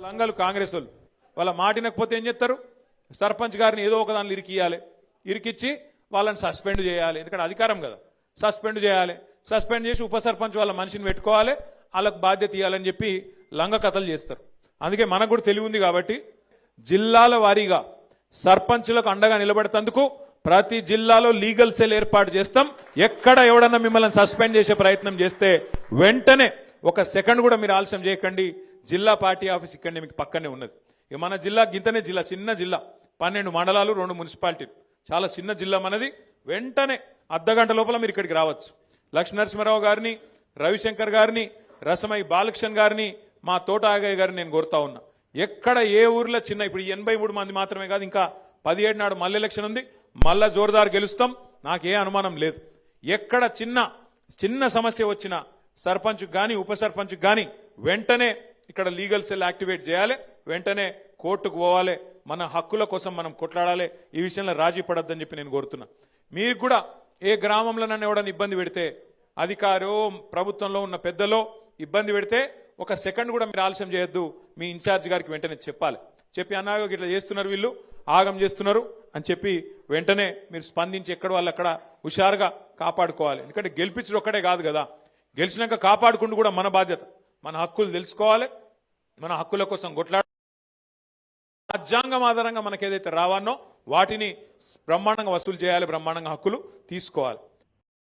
లంగలు కాంగ్రెస్ వాళ్ళు వాళ్ళ మాటినకపోతే ఏం చేస్తారు? సర్పంచ్ గారిని ఏదో ఒక దానిలో ఇరికియాలి, ఇరికిచ్చి వాళ్ళని సస్పెండ్ చేయాలి. ఎందుకంటే అధికారం కదా, సస్పెండ్ చేయాలి. సస్పెండ్ చేసి ఉప సర్పంచ్ వాళ్ళ మనిషిని పెట్టుకోవాలి, వాళ్ళకు బాధ్యత ఇవ్వాలని చెప్పి లంగ కథలు చేస్తారు. అందుకే మనకు కూడా తెలివి ఉంది కాబట్టి జిల్లాల వారీగా సర్పంచులకు అండగా నిలబడేందుకు ప్రతి జిల్లాలో లీగల్ సెల్ ఏర్పాటు చేస్తాం. ఎక్కడ ఎవడన్నా మిమ్మల్ని సస్పెండ్ చేసే ప్రయత్నం చేస్తే వెంటనే ఒక సెకండ్ కూడా మీరు ఆలస్యం చేయకండి. జిల్లా పార్టీ ఆఫీస్ ఇక్కడనే మీకు పక్కనే ఉన్నది. ఇక మన జిల్లా గింతనే జిల్లా, చిన్న జిల్లా, 12 మండలాలు, 2 మున్సిపాలిటీలు, చాలా చిన్న జిల్లా మనది. వెంటనే అర్ధగంట లోపల మీరు ఇక్కడికి రావచ్చు. లక్ష్మీనరసింహారావు గారిని, రవిశంకర్ గారిని, రసమై బాలకృష్ణ గారిని, మా తోట ఆగయ్య గారిని నేను కోరుతా ఉన్నా. ఎక్కడ ఏ ఊర్లో చిన్న, ఇప్పుడు 83 మంది మాత్రమే కాదు, ఇంకా 17 నాడు మళ్ళీ ఎలక్షన్ ఉంది, మళ్ళా జోరుదారు గెలుస్తాం, నాకే అనుమానం లేదు. ఎక్కడ చిన్న సమస్య వచ్చినా సర్పంచ్ గాని ఉప సర్పంచ్ గాని వెంటనే ఇక్కడ లీగల్ సెల్ యాక్టివేట్ చేయాలి, వెంటనే కోర్టుకు పోవాలి, మన హక్కుల కోసం మనం కొట్లాడాలి. ఈ విషయంలో రాజీ పడొద్దని చెప్పి నేను కోరుతున్నా. మీకు కూడా ఏ గ్రామంలో నన్ను ఎవడన్నా ఇబ్బంది పెడితే, అధికారో ప్రభుత్వంలో ఉన్న పెద్దలో ఇబ్బంది పెడితే ఒక సెకండ్ కూడా మీరు ఆలస్యం చేయొద్దు. మీ ఇన్ఛార్జ్ గారికి వెంటనే చెప్పాలి. చెప్పి అన్నాగో ఇట్లా చేస్తున్నారు, వీళ్ళు ఆగం చేస్తున్నారు అని చెప్పి వెంటనే మీరు స్పందించి ఎక్కడ వాళ్ళు అక్కడ హుషారుగా కాపాడుకోవాలి. ఎందుకంటే గెలిపించడం ఒక్కడే కాదు కదా, గెలిచినాక కాపాడుకుంటూ కూడా మన బాధ్యత. మన హక్కులు తెలుసుకోవాలి, మన హక్కుల కోసం కొట్లాడాలి. రాజ్యాంగం ఆధారంగా మనకు ఏదైతే రావానో వాటిని బ్రహ్మాండంగా వసూలు చేయాలి, బ్రహ్మాండంగా హక్కులు తీసుకోవాలి.